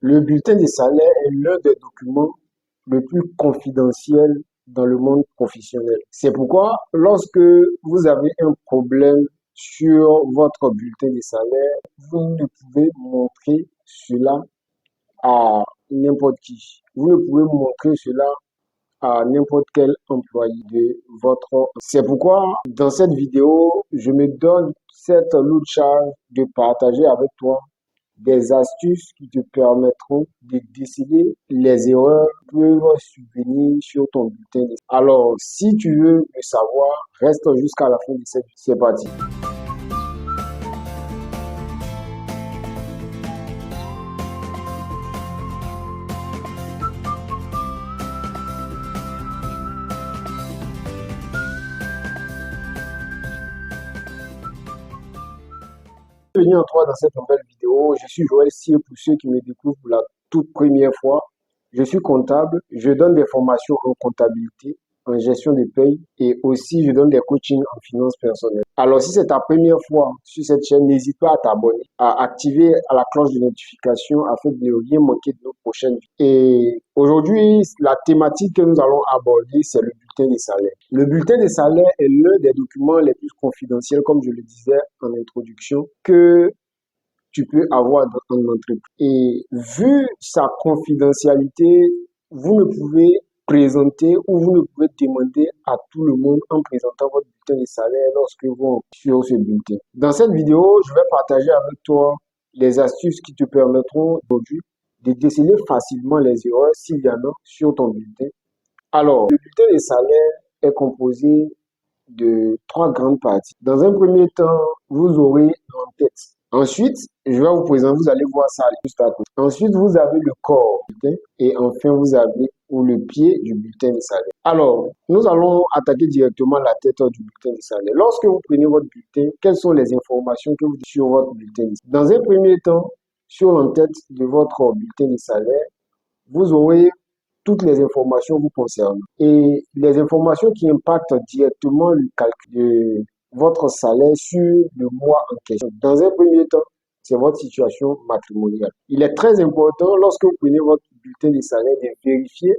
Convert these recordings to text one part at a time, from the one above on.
Le bulletin des salaires est l'un des documents le plus confidentiel dans le monde professionnel. C'est pourquoi, lorsque vous avez un problème sur votre bulletin des salaires, vous ne pouvez montrer cela à n'importe qui. Vous ne pouvez montrer cela à n'importe quel employé de votre. C'est pourquoi, dans cette vidéo, je me donne cette lourde charge de partager avec toi des astuces qui te permettront de déceler les erreurs qui peuvent survenir sur ton bulletin. Alors, si tu veux le savoir, reste jusqu'à la fin de cette vidéo. C'est parti. Bienvenue à toi dans cette nouvelle vidéo. Je suis Joël Cyr pour ceux qui me découvrent pour la toute première fois. Je suis comptable, je donne des formations en comptabilité, en gestion des payes et aussi je donne des coachings en finances personnelles. Alors si c'est ta première fois sur cette chaîne, n'hésite pas à t'abonner, à activer la cloche de notification afin de ne rien manquer de nos prochaines vidéos. Et aujourd'hui, la thématique que nous allons aborder, c'est le bulletin des salaires. Le bulletin des salaires est l'un des documents les plus confidentiels, comme je le disais en introduction, que tu peux avoir dans ton entreprise. Et vu sa confidentialité, vous ne pouvez présenter ou vous ne pouvez demander à tout le monde en présentant votre bulletin de salaire lorsque vous sur ce bulletin. Dans cette vidéo, je vais partager avec toi les astuces qui te permettront aujourd'hui de déceler facilement les erreurs s'il y en a sur ton bulletin. Alors, le bulletin de salaire est composé de trois grandes parties. Dans un premier temps, vous aurez l'entête. Ensuite, je vais vous présenter, vous allez voir ça juste à côté. Ensuite, vous avez le corps du bulletin et enfin, vous avez le pied du bulletin de salaire. Alors, nous allons attaquer directement la tête du bulletin de salaire. Lorsque vous prenez votre bulletin, quelles sont les informations que vous dites sur votre bulletin de salaire? Dans un premier temps, sur l'entête de votre bulletin de salaire, vous aurez toutes les informations vous concernant et les informations qui impactent directement le calcul de votre salaire sur le mois en question. Dans un premier temps, c'est votre situation matrimoniale. Il est très important, lorsque vous prenez votre bulletin de salaire, de vérifier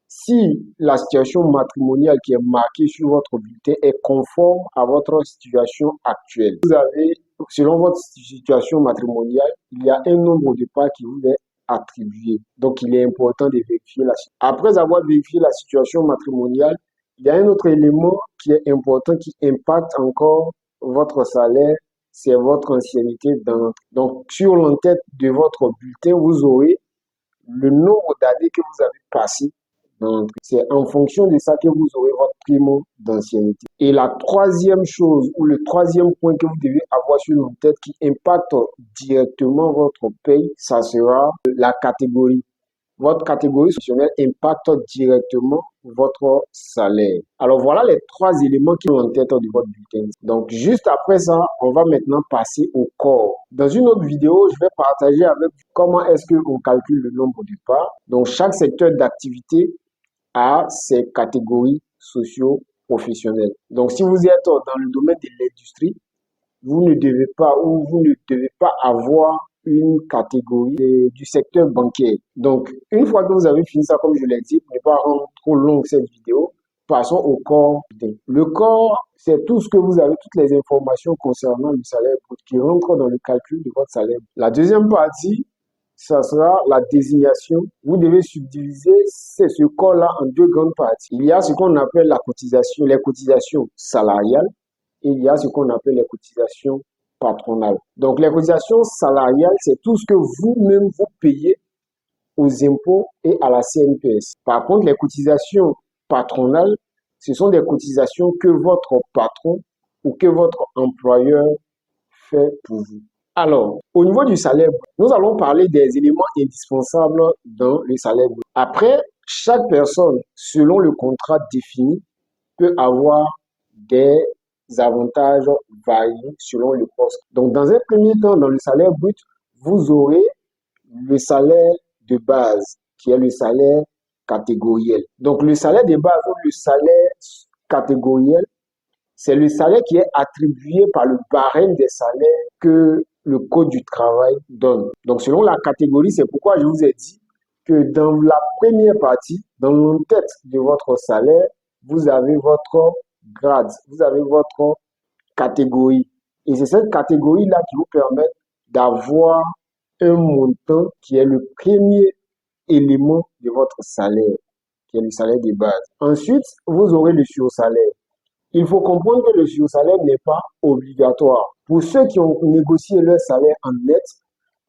si la situation matrimoniale qui est marquée sur votre bulletin est conforme à votre situation actuelle. Vous avez, selon votre situation matrimoniale, il y a un nombre de parts qui vous est attribué. Donc, il est important de vérifier la situation. Après avoir vérifié la situation matrimoniale, il y a un autre élément qui est important, qui impacte encore votre salaire, c'est votre ancienneté dans. Donc, sur l'entête de votre bulletin, vous aurez le nombre d'années que vous avez passé. Donc, c'est en fonction de ça que vous aurez votre primo d'ancienneté. Et la troisième chose, ou le troisième point que vous devez avoir sur l'entête qui impacte directement votre paye, ça sera la catégorie. Votre catégorie professionnelle impacte directement votre salaire. Alors voilà les trois éléments qui sont en tête de votre bulletin. Donc juste après ça, on va maintenant passer au corps. Dans une autre vidéo, je vais partager avec vous comment est-ce qu'on calcule le nombre de parts. Donc chaque secteur d'activité a ses catégories socio-professionnelles. Donc si vous êtes dans le domaine de l'industrie, vous ne devez pas ou vous ne devez pas avoir une catégorie du secteur bancaire. Donc, une fois que vous avez fini ça, comme je l'ai dit, pour ne pas rendre trop longue cette vidéo, passons au corps. Le corps, c'est tout ce que vous avez, toutes les informations concernant le salaire brut qui rentrent dans le calcul de votre salaire. La deuxième partie, ça sera la désignation. Vous devez subdiviser ce corps-là en deux grandes parties. Il y a ce qu'on appelle la cotisation, les cotisations salariales, et il y a ce qu'on appelle les cotisations patronales. Donc, les cotisations salariales, c'est tout ce que vous-même vous payez aux impôts et à la CNPS. Par contre, les cotisations patronales, ce sont des cotisations que votre patron ou que votre employeur fait pour vous. Alors, au niveau du salaire brut, nous allons parler des éléments indispensables dans le salaire brut. Après, chaque personne, selon le contrat défini, peut avoir des avantages variés selon le poste. Donc, dans un premier temps, dans le salaire brut, vous aurez le salaire de base, qui est le salaire catégoriel. Donc, le salaire de base ou le salaire catégoriel, c'est le salaire qui est attribué par le barème des salaires que le Code du travail donne. Donc, selon la catégorie, c'est pourquoi je vous ai dit que dans la première partie, dans l'entête de votre salaire, vous avez votre grade, vous avez votre catégorie. Et c'est cette catégorie-là qui vous permet d'avoir un montant qui est le premier élément de votre salaire, qui est le salaire de base. Ensuite, vous aurez le sursalaire. Il faut comprendre que le sursalaire n'est pas obligatoire. Pour ceux qui ont négocié leur salaire en net,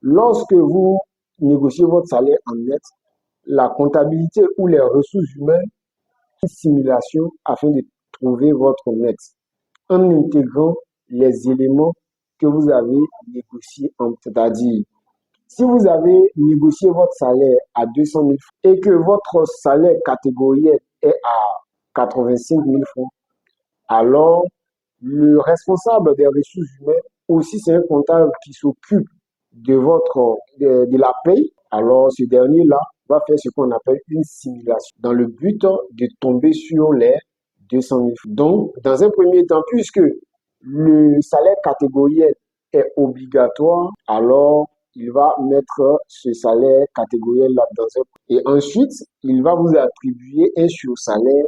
lorsque vous négociez votre salaire en net, la comptabilité ou les ressources humaines font une simulation afin de trouver votre net en intégrant les éléments que vous avez négociés, c'est-à-dire si vous avez négocié votre salaire à 200 000 francs et que votre salaire catégoriel est à 85 000 francs, alors le responsable des ressources humaines, aussi c'est un comptable qui s'occupe de la paye, alors ce dernier-là va faire ce qu'on appelle une simulation dans le but de tomber sur les 200 000 francs. Donc, dans un premier temps, puisque le salaire catégoriel est obligatoire, alors il va mettre ce salaire catégoriel-là dans un... Et ensuite, il va vous attribuer un sursalaire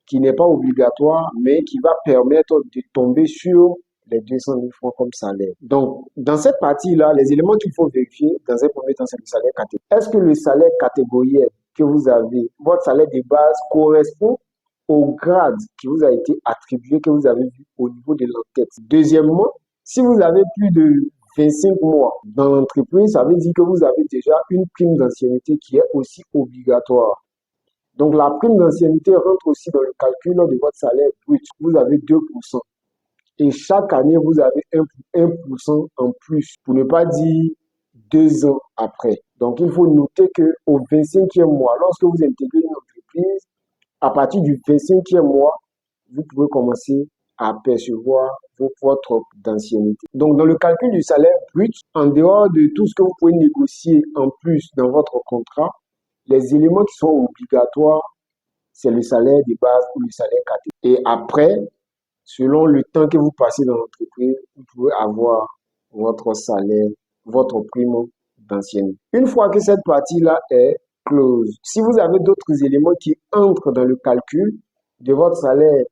qui n'est pas obligatoire, mais qui va permettre de tomber sur les 200 000 francs comme salaire. Donc, dans cette partie-là, les éléments qu'il faut vérifier, dans un premier temps, c'est le salaire catégoriel. Est-ce que le salaire catégoriel que vous avez, votre salaire de base, correspond au grade qui vous a été attribué, que vous avez vu au niveau de l'entête? Deuxièmement, si vous avez plus de 25 mois dans l'entreprise, ça veut dire que vous avez déjà une prime d'ancienneté qui est aussi obligatoire. Donc, la prime d'ancienneté rentre aussi dans le calcul de votre salaire brut. Vous avez 2%. Et chaque année, vous avez 1% en plus, pour ne pas dire 2 ans après. Donc, il faut noter qu'au 25e mois, lorsque vous intégrez une entreprise, à partir du 25e mois, vous pouvez commencer à percevoir votre d'ancienneté. Donc, dans le calcul du salaire brut, en dehors de tout ce que vous pouvez négocier en plus dans votre contrat, les éléments qui sont obligatoires, c'est le salaire de base ou le salaire catégoriel. Et après, selon le temps que vous passez dans l'entreprise, vous pouvez avoir votre salaire, votre prime d'ancienneté. Une fois que cette partie-là est close, si vous avez d'autres éléments qui entrent dans le calcul de votre salaire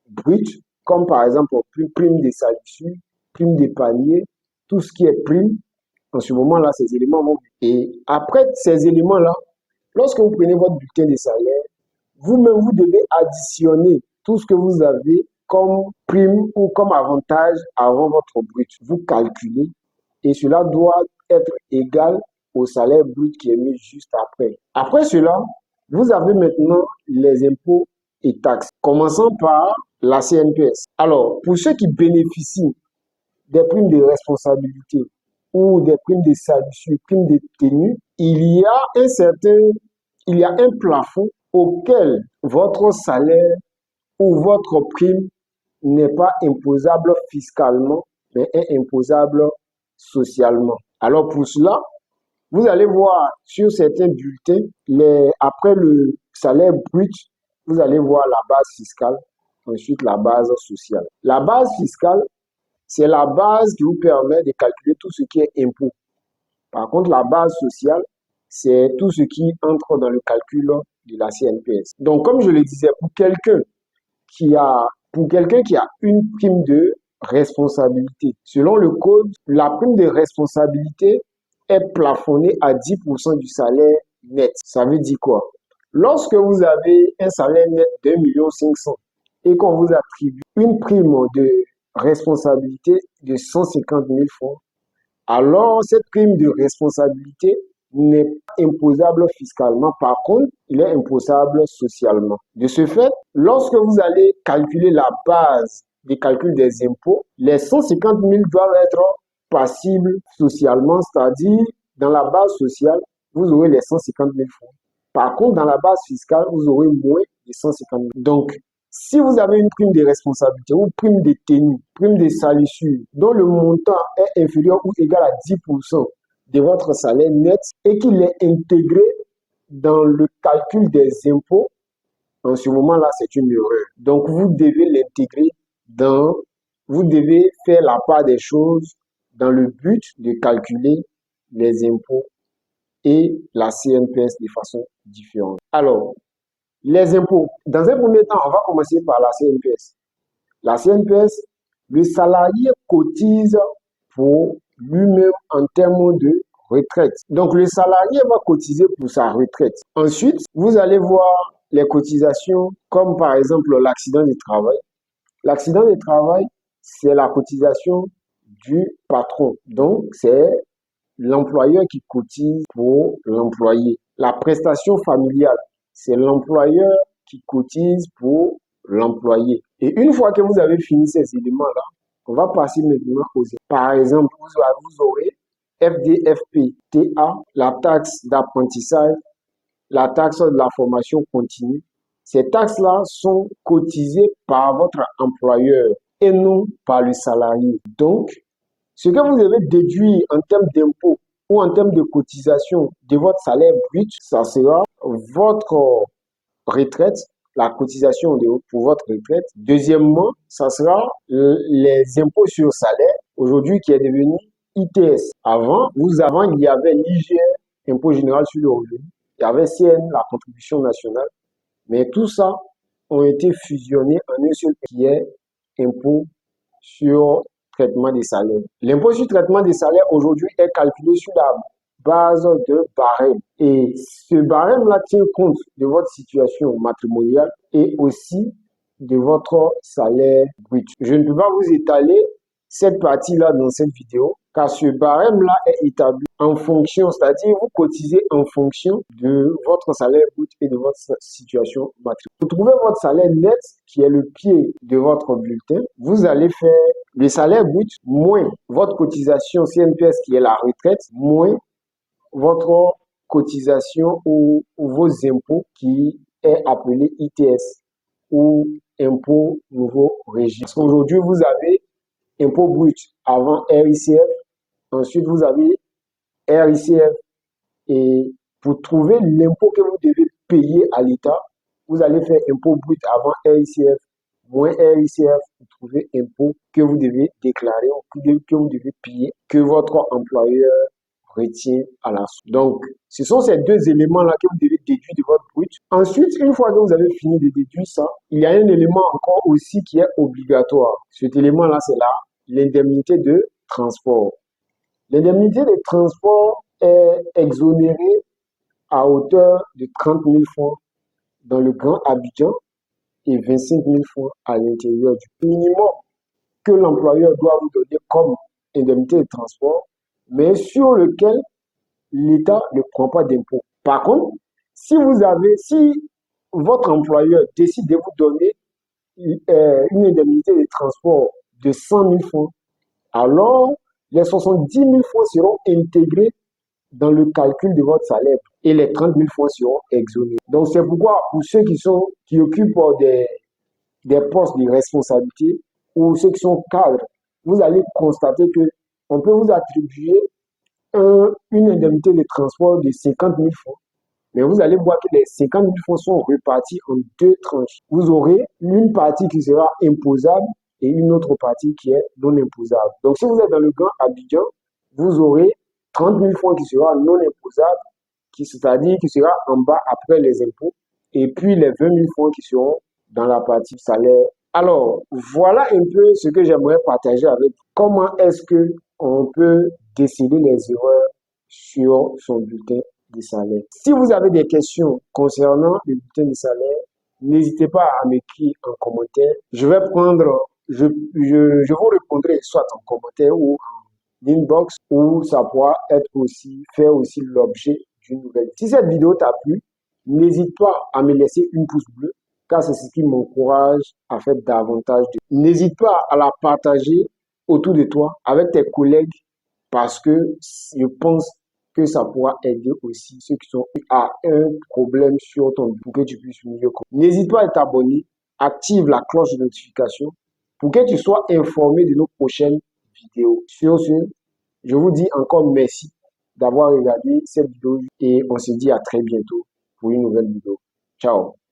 brut, comme par exemple prime des salissures, prime des paniers, tout ce qui est prime, en ce moment-là, ces éléments vont... Et après ces éléments-là, lorsque vous prenez votre bulletin de salaire, vous-même, vous devez additionner tout ce que vous avez comme prime ou comme avantage avant votre brut. Vous calculez et cela doit être égal au salaire brut qui est mis juste après. Après cela, vous avez maintenant les impôts et taxes, commençant par la CNPS. Alors, pour ceux qui bénéficient des primes de responsabilité ou des primes de salissure, primes de tenue, il y a un plafond auquel votre salaire ou votre prime n'est pas imposable fiscalement, mais est imposable socialement. Alors pour cela, vous allez voir sur certains bulletins, après le salaire brut, vous allez voir la base fiscale, ensuite la base sociale. La base fiscale, c'est la base qui vous permet de calculer tout ce qui est impôt. Par contre, la base sociale, c'est tout ce qui entre dans le calcul de la CNPS. Donc, comme je le disais, pour quelqu'un qui a une prime de responsabilité, selon le code, la prime de responsabilité est plafonnée à 10% du salaire net. Ça veut dire quoi? Lorsque vous avez un salaire net d'1,5 million et qu'on vous attribue une prime de responsabilité de 150 000 francs, alors cette prime de responsabilité n'est pas imposable fiscalement. Par contre, il est imposable socialement. De ce fait, lorsque vous allez calculer la base des calculs des impôts, les 150 000 doivent être passibles socialement, c'est-à-dire dans la base sociale, vous aurez les 150 000 francs. Par contre, dans la base fiscale, vous aurez moins de 150 000. Donc, si vous avez une prime de responsabilité ou prime de tenue, prime de salissure, dont le montant est inférieur ou égal à 10% de votre salaire net et qu'il est intégré dans le calcul des impôts, en ce moment-là, c'est une erreur. Donc, vous devez l'intégrer vous devez faire la part des choses dans le but de calculer les impôts et la CNPS de façon différente. Alors, les impôts. Dans un premier temps, on va commencer par la CNPS. La CNPS, le salarié cotise pour lui-même en termes de retraite. Donc, le salarié va cotiser pour sa retraite. Ensuite, vous allez voir les cotisations comme par exemple l'accident du travail. L'accident du travail, c'est la cotisation du patron. Donc, c'est l'employeur qui cotise pour l'employé. La prestation familiale, c'est l'employeur qui cotise pour l'employé. Et une fois que vous avez fini ces éléments-là, on va passer maintenant aux éléments. Par exemple, vous aurez FDFP, TA, la taxe d'apprentissage, la taxe de la formation continue. Ces taxes-là sont cotisées par votre employeur et non par le salarié. Donc, ce que vous devez déduire en termes d'impôts ou en termes de cotisation de votre salaire brut, ça sera votre retraite, la cotisation pour votre retraite. Deuxièmement, ça sera les impôts sur salaire, aujourd'hui qui est devenu ITS. Avant, il y avait l'IGN, impôt général sur le revenu. Il y avait CN, la contribution nationale. Mais tout ça ont été fusionnés en un seul qui est impôt sur traitement des salaires. L'impôt sur traitement des salaires aujourd'hui est calculé sur la base de barème. Et ce barème-là tient compte de votre situation matrimoniale et aussi de votre salaire brut. Je ne peux pas vous étaler cette partie-là dans cette vidéo, car ce barème-là est établi en fonction, c'est-à-dire vous cotisez en fonction de votre salaire brut et de votre situation matrimoniale. Pour trouver votre salaire net, qui est le pied de votre bulletin, vous allez faire le salaire brut moins votre cotisation CNPS, qui est la retraite, moins votre cotisation ou vos impôts, qui est appelé ITS ou impôt nouveau régime. Parce qu'aujourd'hui, vous avez impôt brut avant RICF, ensuite vous avez RICF, et pour trouver l'impôt que vous devez payer à l'État, vous allez faire impôt brut avant RICF, moins RICF, pour trouver impôt que vous devez déclarer ou que vous devez payer, que votre employeur retient à la source. Donc, ce sont ces deux éléments-là que vous devez déduire de votre brut. Ensuite, une fois que vous avez fini de déduire ça, il y a un élément encore aussi qui est obligatoire. Cet élément-là, c'est là l'indemnité de transport. L'indemnité de transport est exonérée à hauteur de 30 000 francs dans le Grand Abidjan et 25 000 francs à l'intérieur du minimum que l'employeur doit vous donner comme indemnité de transport, mais sur lequel l'État ne prend pas d'impôt. Par contre, si votre employeur décide de vous donner une indemnité de transport de 100 000 francs, alors les 70 000 francs seront intégrés dans le calcul de votre salaire et les 30 000 francs seront exonérés. Donc, c'est pourquoi pour ceux qui occupent des postes de responsabilité ou ceux qui sont cadres, vous allez constater que on peut vous attribuer une indemnité de transport de 50 000 francs. Mais vous allez voir que les 50 000 francs sont repartis en deux tranches. Vous aurez une partie qui sera imposable et une autre partie qui est non imposable. Donc, si vous êtes dans le Grand Abidjan, vous aurez 30 000 francs qui sera non imposable, c'est-à-dire qui sera en bas après les impôts, et puis les 20 000 francs qui seront dans la partie salaire. Alors, voilà un peu ce que j'aimerais partager avec vous. Comment est-ce qu'on peut décider les erreurs sur son bulletin de salaire? Si vous avez des questions concernant le bulletin de salaire, n'hésitez pas à m'écrire en commentaire. Je vous répondrai soit en commentaire ou en inbox, ou ça pourra faire aussi l'objet d'une nouvelle. Si cette vidéo t'a plu, n'hésite pas à me laisser une pouce bleue, car c'est ce qui m'encourage à faire davantage de... N'hésite pas à la partager autour de toi avec tes collègues, parce que je pense que ça pourra aider aussi ceux qui sont à un problème sur ton but pour que tu puisses mieux comprendre. N'hésite pas à t'abonner, active la cloche de notification pour que tu sois informé de nos prochaines vidéos. Sur ce, je vous dis encore merci d'avoir regardé cette vidéo et on se dit à très bientôt pour une nouvelle vidéo. Ciao!